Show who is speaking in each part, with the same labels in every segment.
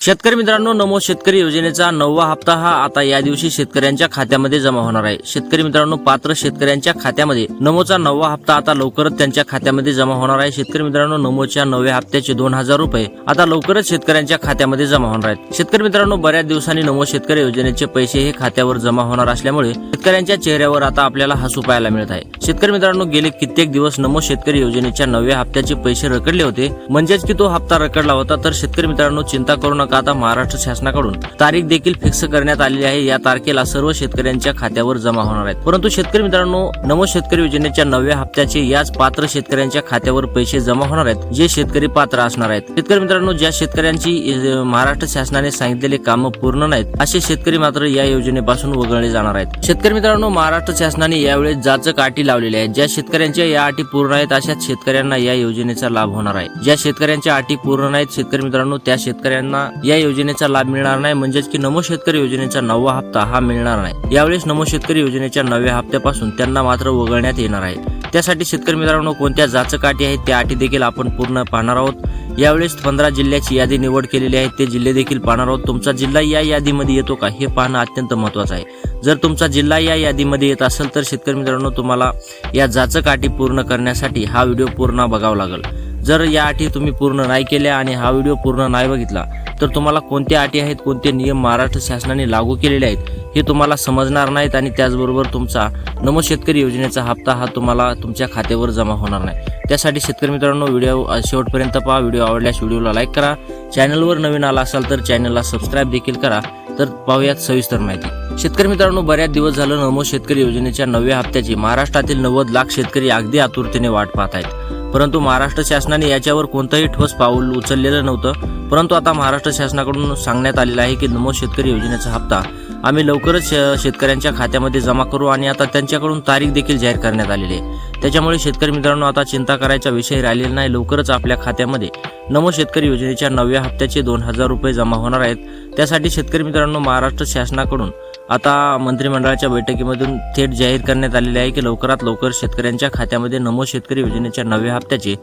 Speaker 1: शेतकरी मित्रांनो, नमो शेतकरी योजनेचा 9वा हप्ता हा आता या दिवशी शेतकऱ्यांच्या खात्यामध्ये जमा होणार आहे। शेतकरी मित्रांनो, पात्र शेतकऱ्यांच्या खात्यामध्ये नमोचा 9वा हप्ता आता लवकरच त्यांच्या खात्यामध्ये जमा होणार आहे। शेतकरी मित्रांनो, नमोच्या 9व्या हप्त्याचे 2000 रुपये आता लवकरच शेतकऱ्यांच्या खात्यामध्ये जमा होणार आहेत। शेतकरी मित्रांनो, बऱ्याच दिवसांनी नमो शेतकरी योजनेचे पैसे हे खात्यावर जमा होणार असल्यामुळे शेतकऱ्यांच्या चेहऱ्यावर आता आपल्याला हसू पाहायला मिळत आहे। शेतकरी मित्रांनो, गेले कित्येक दिवस नमो शेतकरी योजनेच्या 9व्या हप्त्याचे पैसे रखडले होते, म्हणजेच की तो हप्ता रखडला होता। तर शेतकरी मित्रांनो, चिंता करू नका, आता महाराष्ट्र शासनाकडून तारीख देखील फिक्स करण्यात आलेली आहे। या तारखेला सर्व शेतकऱ्यांच्या खात्यावर जमा होणार आहेत। परंतु शेतकरी मित्रांनो, नमो शेतकरी योजनेच्या 9व्या हप्त्याचे याच पात्र शेतकऱ्यांच्या खात्यावर पैसे जमा होणार आहेत, जे शेतकरी पात्र असणार आहेत। शेतकरी मित्रांनो, ज्या शेतकऱ्यांची महाराष्ट्र शासनाने सांगितलेले कामं पूर्ण नाहीत, असे शेतकरी मात्र या योजनेपासून वगळले जाणार आहेत। शेतकरी मित्रांनो, महाराष्ट्र शासनाने यावेळेस जाचक अटी लावलेल्या आहेत। ज्या शेतकऱ्यांच्या या अटी पूर्ण आहेत, अशाच शेतकऱ्यांना या योजनेचा लाभ होणार आहे। ज्या शेतकऱ्यांच्या अटी पूर्ण नाहीत शेतकरी मित्रांनो, त्या शेतकऱ्यांना या योजनेचा लाभ मिळणार नाही, म्हणजेच की नमो शेतकरी योजनेचा 9वा हप्ता हा मिळणार नाही। यावेळेस नमो शेतकरी योजनेच्या 9व्या हप्त्यापासून त्यांना मात्र वगळण्यात येणार आहे। त्यासाठी शेतकरी मित्रांनो, कोणत्या जाचक अटी आहेत त्या अटी देखील आपण पूर्ण पाहणार आहोत। यावेळेस 15 जिल्ह्याची यादी निवड केलेली आहे, ते जिल्हे देखील पाहणार आहोत। तुमचा जिल्हा या यादीमध्ये येतो का हे पाहणं अत्यंत महत्त्वाचं आहे। जर तुमचा जिल्हा या यादीमध्ये येत असेल तर शेतकरी मित्रांनो, तुम्हाला या जाचक अटी पूर्ण करण्यासाठी हा व्हिडिओ पूर्ण बघावा लागेल। जर या अटी तुम्ही पूर्ण नाही केल्या आणि हा व्हिडिओ पूर्ण नाही बघितला तर तुम्हाला कोणत्या अटी आहेत, कोणते नियम महाराष्ट्र शासनाने लागू केलेले आहेत हे तुम्हाला समजणार नाहीत, आणि त्याचबरोबर तुमचा नमो शेतकरी योजनेचा हप्ता हा तुम्हाला तुमच्या खात्यावर जमा होणार नाही। त्यासाठी शेतकरी मित्रांनो, व्हिडिओ शेवटपर्यंत पहा। व्हिडिओ आवडल्यास व्हिडिओला लाईक करा, चॅनलवर नवीन आला असाल तर चॅनलला सबस्क्राईब देखील करा। तर पाहूयात सविस्तर माहिती। शेतकरी मित्रांनो, बऱ्याच दिवस झालं नमो शेतकरी योजनेच्या 9व्या हप्त्याची महाराष्ट्रातील 90 लाख शेतकरी अगदी आतुरतेने वाट पाहत आहेत, परंतु महाराष्ट्र शासनाने याच्यावर कोणतंही ठोस पाऊल उचललेलं नव्हतं। परंतु आता महाराष्ट्र शासनाकडून सांगण्यात आलेलं आहे की नमो शेतकरी योजनेचा हप्ता आम्ही लवकरच शेतकऱ्यांच्या खात्यामध्ये जमा करू, आणि आता त्यांच्याकडून तारीख देखील जाहीर करण्यात आलेली आहे। त्याच्यामुळे शेतकरी मित्रांनो, आता चिंता करायचा विषय राहिलेला नाही। लवकरच आपल्या खात्यामध्ये नमो शेतकरी योजनेच्या 9व्या हप्त्याचे 2000 रुपये जमा होणार आहेत। त्यासाठी शेतकरी मित्रांनो, महाराष्ट्र शासनाकडून आता मंत्रिमंडळाच्या बैठकीमधून थेट जाहीर करण्यात आलेले आहे की लवकरात लवकर शेतकऱ्यांच्या खात्यामध्ये नमो शेतकरी योजनेच्या 9व्या हप्त्याचे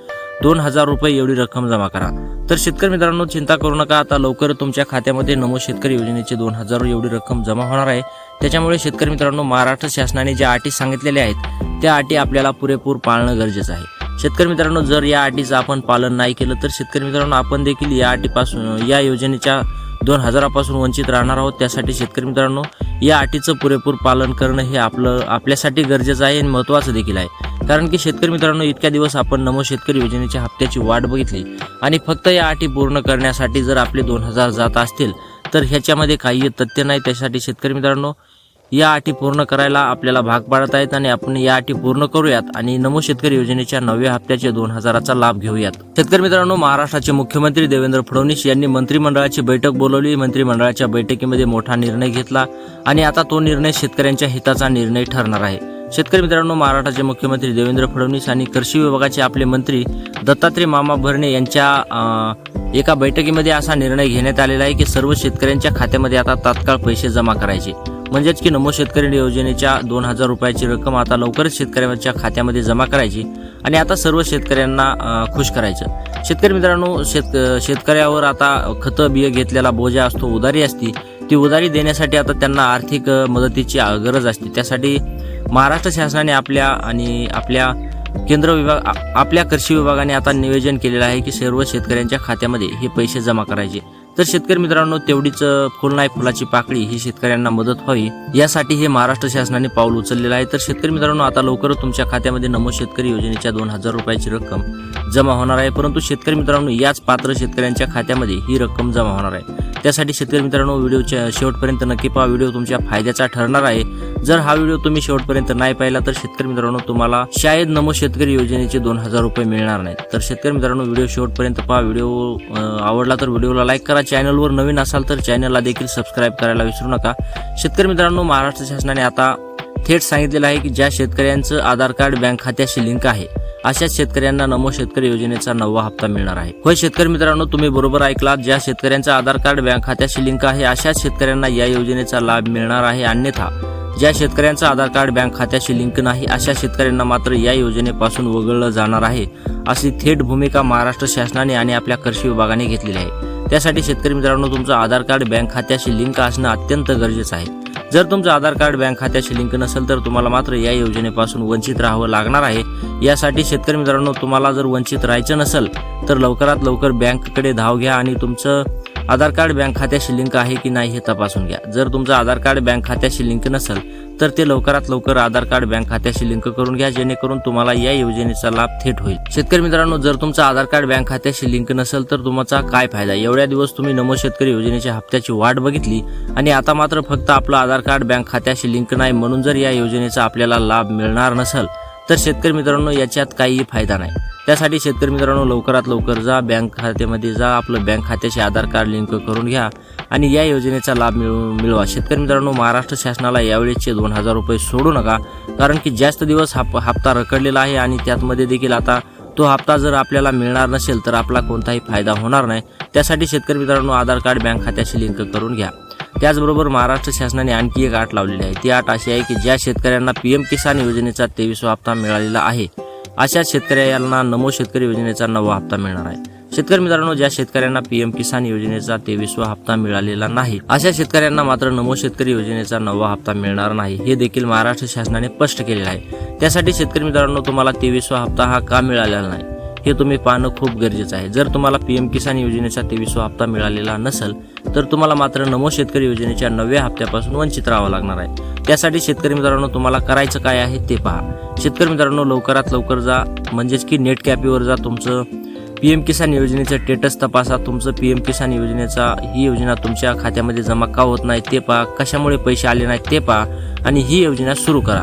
Speaker 1: 2000 रुपये एवढी रक्कम जमा करा। तर शेतकरी मित्रांनो, चिंता करू नका, आता लवकर तुमच्या खात्यामध्ये नमो शेतकरी योजनेचे 2000 एवढी रक्कम जमा होणार आहे। त्याच्यामुळे शेतकरी मित्रांनो, महाराष्ट्र शासनाने ज्या अटी सांगितलेल्या आहेत त्या अटी आपल्याला पुरेपूर पाळणं गरजेचं आहे। शेतकरी मित्रांनो, जर या अटीचं आपण पालन नाही केलं तर शेतकरी मित्रांनो, आपण देखील या अटीपासून या योजनेच्या 2000 पासून वंचित राहणार आहोत। त्यासाठी शेतकरी मित्रांनो, या अटीचं पुरेपूर पालन करणं हे आपल्यासाठी गरजेचं आहे आणि महत्त्वाचं देखील आहे। कारण की शेतकरी मित्रांनो, इतक्या दिवस आपण नमो शेतकरी योजनेच्या हप्त्याची वाट बघितली, आणि फक्त या अटी पूर्ण करण्यासाठी जर आपले 2000 जात असतील तर ह्याच्यामध्ये काही तथ्य नाही। त्यासाठी शेतकरी मित्रांनो, या अटी पूर्ण करायला आपल्याला भाग पाडत आहेत, आणि आपण या अटी पूर्ण करूयात आणि नमो शेतकरी योजनेच्या 9व्या हप्त्याच्या 2000चा लाभ घेऊयात। शेतकरी मित्रांनो, महाराष्ट्राचे मुख्यमंत्री देवेंद्र फडणवीस यांनी मंत्रिमंडळाची बैठक बोलवली। मंत्रिमंडळाच्या बैठकीमध्ये मोठा निर्णय घेतला, आणि आता तो निर्णय शेतकऱ्यांच्या हिताचा निर्णय ठरणार आहे। शेतकरी मित्रांनो, महाराष्ट्राचे मुख्यमंत्री देवेंद्र फडणवीस आणि कृषी विभागाचे आपले मंत्री दत्तात्रय मामा भरणे यांच्या एका बैठकीमध्ये असा निर्णय घेण्यात आलेला आहे की सर्व शेतकऱ्यांच्या खात्यामध्ये आता तात्काळ पैसे जमा करायचे, म्हणजेच की नमो शेतकरी योजनेच्या 2000 रुपयाची रक्कम आता लवकरच शेतकऱ्यांच्या खात्यामध्ये जमा करायची, आणि आता सर्व शेतकऱ्यांना खुश करायचं। शेतकरी मित्रांनो, शेतकऱ्यावर आता खतं बिय घेतलेला बोजा असतो, उधारी असती, ती उधारी देण्यासाठी आता त्यांना आर्थिक मदतीची गरज असते। त्यासाठी महाराष्ट्र शासनाने आपल्या केंद्र विभाग आपल्या कृषी विभागाने आता नियोजन केलेलं आहे की सर्व शेतकऱ्यांच्या खात्यामध्ये हे पैसे जमा करायचे। तर शेतकरी मित्रांनो, तेवढीच फुल नाही फुलाची पाकळी ही शेतकऱ्यांना मदत व्हावी, यासाठी हे महाराष्ट्र शासनाने पाऊल उचललेलं आहे। तर शेतकरी मित्रांनो, आता लवकरच तुमच्या खात्यामध्ये नमो शेतकरी योजनेच्या 2000 रुपयाची रक्कम जमा होणार आहे। परंतु शेतकरी मित्रांनो, याच पात्र शेतकऱ्यांच्या खात्यामध्ये ही रक्कम जमा होणार आहे। त्यासाठी शेतकरी मित्रांनो, व्हिडिओच्या शेवटपर्यंत नक्की पहा, व्हिडिओ तुमच्या फायद्याचा ठरणार आहे। जर हा व्हिडिओ तुम्ही शेवटपर्यंत नाही पाहिला तर शेतकरी मित्रांनो, तुम्हाला शायद नमो शेतकरी योजनेचे 2000 रुपये मिळणार नाहीत। तर शेतकरी मित्रांनो, व्हिडिओ शेवटपर्यंत पहा। व्हिडिओ आवडला तर व्हिडिओला लाईक करा, चॅनलवर नवीन असाल तर चॅनलला देखील सबस्क्राईब करायला विसरू नका। शेतकरी मित्रांनो, महाराष्ट्र शासनाने आता थेट सांगितलेलं आहे की ज्या शेतकऱ्यांचं आधार कार्ड बँक खात्याशी लिंक आहे अशाच शेतकऱ्यांना नमो शेतकरी योजनेचा 9वा हप्ता मिळणार आहे। होय शेतकरी मित्रांनो, तुम्ही बरोबर ऐकलात, ज्या शेतकऱ्यांचं आधार कार्ड बँक खात्याशी लिंक आहे अशाच शेतकऱ्यांना या योजनेचा लाभ मिळणार आहे। अन्यथा ज्या शेतकऱ्यांचं आधार कार्ड बँक खात्याशी लिंक नाही अशा शेतकऱ्यांना मात्र या योजनेपासून वगळलं जाणार आहे, अशी थेट भूमिका महाराष्ट्र शासनाने आणि आपल्या कृषी विभागाने घेतलेली आहे। त्यासाठी शेतकरी मित्रांनो तुमचं आधार कार्ड बँक खात्याशी लिंक असणं अत्यंत गरजेचं आहे. जर तुमचं आधार कार्ड बँक खात्याशी लिंक नसेल तर तुम्हाला मात्र या योजनेपासून वंचित राहावं लागणार आहे. यासाठी शेतकरी मित्रांनो तुम्हाला जर वंचित राहायचं नसेल तर लवकरात लवकर बँकेकडे धाव घ्या आणि तुमचं आधार कार्ड बँक खात्याशी लिंक आहे की नाही हे तपासून घ्या. जर तुमचं आधार कार्ड बँक खात्याशी लिंक नसेल तर ते लवकरात लवकर आधार कार्ड बँक खात्याशी लिंक करून घ्या, जेणेकरून तुम्हाला या योजनेचा लाभ थेट होईल. शेतकरी मित्रांनो जर तुमचं आधार कार्ड बँक खात्याशी लिंक नसेल तर तुमचा काय फायदा. एवढ्या दिवस तुम्ही नमो शेतकरी योजनेच्या हप्त्याची वाट बघितली आणि आता मात्र फक्त आपलं आधार कार्ड बँक खात्याशी लिंक नाही म्हणून जर या योजनेचा आपल्याला लाभ मिळणार नसेल तर शेतकरी मित्रांनो याच्यात काहीही फायदा नाही. त्यासाठी शेतकरी मित्रांनो लवकरात लवकर जा, बँक खात्यामध्ये जा, आपलं बँक खात्याशी आधार कार्ड लिंक करून घ्या आणि या योजनेचा लाभ मिळवा. शेतकरी मित्रांनो महाराष्ट्र शासनाला यावेळेसचे 2000 रुपये सोडू नका, कारण की जास्त दिवस हप्ता रखडलेला आहे आणि त्यातमध्ये देखील आता तो हप्ता जर आपल्याला मिळणार नसेल तर आपला कोणताही फायदा होणार नाही. त्यासाठी शेतकरी मित्रांनो आधार कार्ड बँक खात्याशी लिंक करून घ्या. त्याचबरोबर महाराष्ट्र शासनाने आणखी एक अट लावलेली आहे. ती अट अशी आहे की ज्या शेतकऱ्यांना PM किसान योजनेचा 23वा हप्ता मिळालेला आहे अशा शेतकऱ्यांना नमो शेतकरी योजनेचा 9वा हप्ता मिळणार आहे. शेतकरी मित्रांनो ज्या शेतकऱ्यांना PM किसान योजनेचा 23वा हप्ता मिळालेला नाही अशा शेतकऱ्यांना मात्र नमो शेतकरी योजनेचा 9वा हप्ता मिळणार नाही, हे देखील महाराष्ट्र शासनाने स्पष्ट केलेलं आहे. त्यासाठी शेतकरी मित्रांनो तुम्हाला 23वा हप्ता हा का मिळालेला नाही हे तुम्ही पाहणं खूप गरजेचं आहे. जर तुम्हाला PM किसान योजनेचा 23वा हप्ता मिळालेला नसेल तर तुम्हाला मात्र नमो शेतकरी योजनेच्या 9व्या हप्त्यापासून वंचित राहावं लागणार आहे. त्यासाठी शेतकरी मित्रांनो तुम्हाला करायचं काय आहे ते पहा. शेतकरी मित्रांनो लवकरात लवकर जा, म्हणजेच की नेट कॅफेवर जा, तुमचं PM किसान योजनेचं स्टेटस तपासा. तुमचं PM किसान योजनेचा ही योजना तुमच्या खात्यामध्ये जमा का होत नाही ते पहा, कशामुळे पैसे आले नाहीत ते पहा आणि ही योजना सुरू करा.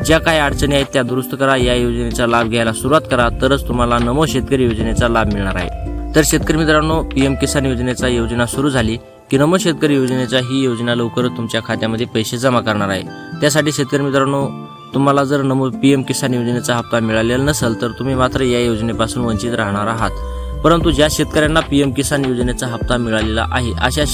Speaker 1: ज्या काही अडचणी आहेत त्या दुरुस्त करा. या योजनेचा लाभ घ्यायला सुरुवात करा, तरच तुम्हाला नमो शेतकरी योजनेचा लाभ मिळणार आहे. तर शेतकरी मित्रांनो PM किसान योजनेचा योजना सुरू झाली की नमो शेतकरी योजनेचा ही योजना लवकरच तुमच्या खात्यामध्ये पैसे जमा करणार आहे. त्यासाठी शेतकरी मित्रांनो तुम्हाला जर नमो PM किसान योजनेचा हप्ता मिळालेला नसेल तर तुम्ही मात्र या योजनेपासून वंचित राहणार आहात. परंतु ज्या शेतकऱ्यांना PM किसान योजनेचा हप्ता मिळालेला आहे अशा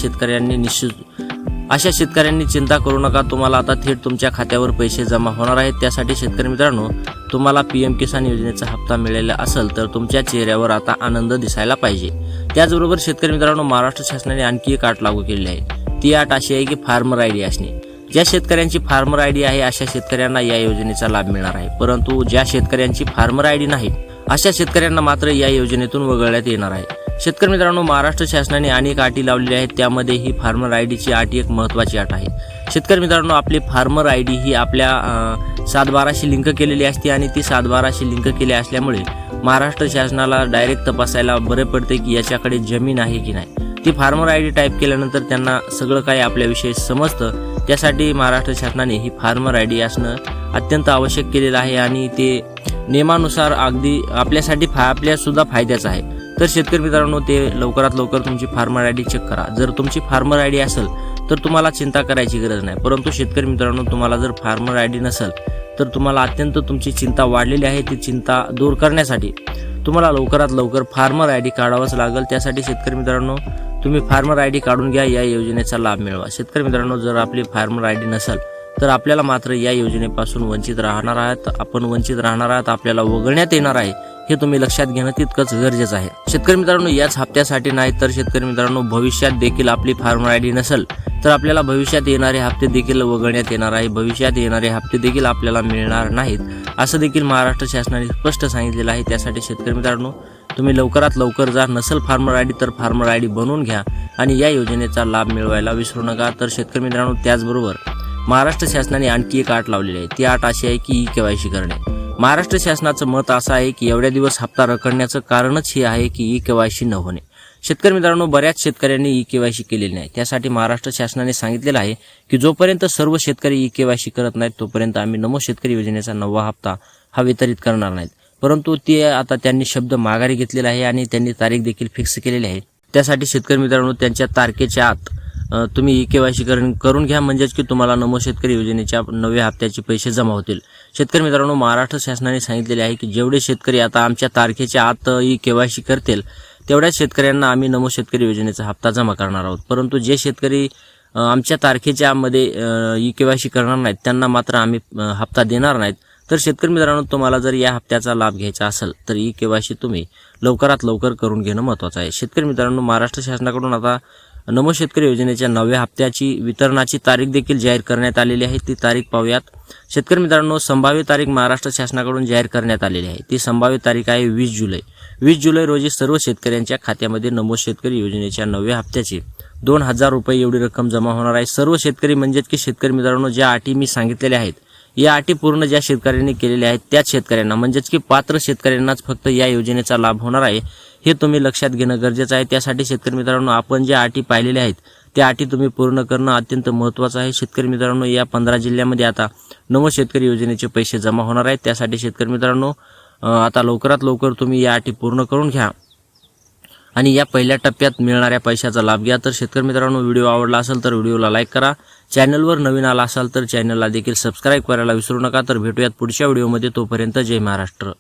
Speaker 1: शेतकऱ्यांनी चिंता करू नका. तुम्हाला आता थेट तुमच्या खात्यावर पैसे जमा होणार आहेत. त्यासाठी शेतकरी मित्रांनो तुम्हाला PM किसान योजनेचा हप्ता मिळालेला असेल तर तुमच्या चेहऱ्यावर आता आनंद दिसायला पाहिजे. त्याचबरोबर शेतकरी मित्रांनो महाराष्ट्र शासनाने आणखी एक अट लागू केलेली आहे. ती अट अशी आहे की फार्मर ID असणे. ज्या शेतकऱ्यांची फार्मर ID आहे अशा शेतकऱ्यांना या योजनेचा लाभ मिळणार आहे. परंतु ज्या शेतकऱ्यांची फार्मर ID नाही अशा शेतकऱ्यांना मात्र या योजनेतून वगळण्यात येणार आहे. शेतकरी मित्रांनो महाराष्ट्र शासनाने अनेक अटी लावलेल्या आहेत, त्यामध्ये ही फार्मर IDची अट एक महत्त्वाची अट आहे. शेतकरी मित्रांनो आपली फार्मर ID ही आपल्या 712शी लिंक केलेली असते आणि ती 712शी लिंक केली असल्यामुळे महाराष्ट्र शासनाला डायरेक्ट तपासायला बरे पडते की याच्याकडे जमीन आहे की नाही. ती फार्मर ID टाईप केल्यानंतर त्यांना सगळं काही आपल्याविषयी समजतं. त्यासाठी महाराष्ट्र शासनाने ही फार्मर ID असणं अत्यंत आवश्यक केलेलं आहे आणि ते नियमानुसार अगदी आपल्या सुद्धा फायद्याचं आहे. तर शेतकरी मित्रांनो ते लवकरात लवकर तुमची फार्मर ID चेक करा. जर तुमची फार्मर ID असेल तर तुम्हाला चिंता करायची गरज नाही. परंतु शेतकरी मित्रांनो तुम्हाला जर फार्मर ID नसेल तर तुम्हाला अत्यंत तुमची चिंता वाढलेली आहे. ती चिंता दूर करण्यासाठी तुम्हाला लवकरात लवकर फार्मर ID काढावंच लागेल. त्यासाठी शेतकरी मित्रांनो तुम्ही फार्मर ID काढून घ्या, या योजनेचा लाभ मिळवा. शेतकरी मित्रांनो जर आपली फार्मर ID नसेल तर आपल्याला मात्र या योजनेपासून वंचित राहणार आहात. आपण वंचित राहणार आहात, आपल्याला वगळण्यात येणार आहे, हे तुम्ही लक्षात घेणं तितकंच गरजेचं आहे. शेतकरी मित्रांनो याच हप्त्यासाठी नाही तर शेतकरी मित्रांनो भविष्यात देखील आपली फार्मर ID नसेल तर आपल्याला भविष्यात येणारे हप्ते देखील वगळण्यात येणार आहे. भविष्यात येणारे हप्ते देखील आपल्याला मिळणार नाहीत असं देखील महाराष्ट्र शासनाने स्पष्ट सांगितलेलं आहे. त्यासाठी शेतकरी मित्रांनो तुम्ही लवकरात लवकर जा, नसेल फार्मर ID तर फार्मर ID बनवून घ्या आणि या योजनेचा लाभ मिळवायला विसरू नका. तर शेतकरी मित्रांनो त्याचबरोबर महाराष्ट्र शासनाने आणखी एक अट लावलेली आहे. ती अट अशी आहे की KYC करणे. महाराष्ट्र शासनाचं मत असं आहे की एवढ्या दिवस हप्ता रखडण्याचं कारणच हे आहे की KYC न होणे. शेतकरी मित्रांनो बऱ्याच शेतकऱ्यांनी KYC केलेली नाही. त्यासाठी महाराष्ट्र शासनाने सांगितलेलं आहे की जोपर्यंत सर्व शेतकरी KYC करत नाहीत तोपर्यंत आम्ही नमो शेतकरी योजनेचा 9वा हप्ता हा वितरित करणार नाहीत. परंतु ते आता त्यांनी शब्द माघारी घेतलेला आहे आणि त्यांनी तारीख देखील फिक्स केलेली आहे. त्यासाठी शेतकरी मित्रांनो त्यांच्या तारखेच्या आत तुम्ही KYC करून घ्या, म्हणजेच की तुम्हाला नमो शेतकरी योजनेच्या 9व्या हप्त्याचे पैसे जमा होतील. शेतकरी मित्रांनो महाराष्ट्र शासनाने सांगितलेले आहे की जेवढे शेतकरी आता आमच्या तारखेच्या आत KYC करतील तेवढ्याच शेतकऱ्यांना आम्ही नमो शेतकरी योजनेचा हप्ता जमा करणार आहोत. परंतु जे शेतकरी आमच्या तारखेच्या मध्ये KYC करणार नाहीत त्यांना मात्र आम्ही हप्ता देणार नाहीत. तर शेतकरी मित्रांनो तुम्हाला जर या हप्त्याचा लाभ घ्यायचा असेल तर KYC तुम्ही लवकरात लवकर करून घेणं महत्त्वाचं आहे. शेतकरी मित्रांनो, महाराष्ट्र शासनाकडून आता नमो शेतकरी योजनेच्या 9व्या हप्त्याची वितरणाची तारीख देखील जाहीर करण्यात आलेली आहे. ती तारीख पाहूयात. शेतकरी मित्रांनो, संभाव्य तारीख महाराष्ट्र शासनाकडून जाहीर करण्यात आलेली आहे. ती संभाव्य तारीख आहे 20 जुलै. 20 जुलै रोजी सर्व शेतकऱ्यांच्या खात्यामध्ये नमो शेतकरी योजनेच्या 9व्या हप्त्याची 2000 रुपये एवढी रक्कम जमा होणार आहे. सर्व शेतकरी म्हणजेच की शेतकरी मित्रांनो, ज्या अटी मी सांगितलेल्या आहेत, या अटी पूर्ण ज्या शेतकऱ्यांनी केलेल्या आहेत त्याच शेतकऱ्यांना म्हणजेच की पात्र शेतकऱ्यांनाच फक्त या योजनेचा लाभ होणार आहे. हे तुम्ही लक्षात घेणं गरजेचं आहे. त्यासाठी शेतकरी मित्रांनो, आपण ज्या अटी पाहिलेल्या आहेत त्या अटी तुम्ही पूर्ण करणं अत्यंत महत्त्वाचं आहे. शेतकरी मित्रांनो, या 15 जिल्ह्यामध्ये आता नमो शेतकरी योजनेचे पैसे जमा होणार आहेत. त्यासाठी शेतकरी मित्रांनो, आता लवकरात लवकर तुम्ही या अटी पूर्ण करून घ्या आणि या पहिल्या टप्प्यात मिळणाऱ्या पैशाचा लाभ घ्या. तर शेतकरी मित्रांनो, व्हिडिओ आवडला असेल तर व्हिडिओला लाईक करा. चॅनलवर नवीन आला असाल तर चॅनलला देखील सबस्क्राईब करायला विसरू नका. तर भेटूयात पुढच्या व्हिडिओमध्ये. तोपर्यंत जय महाराष्ट्र.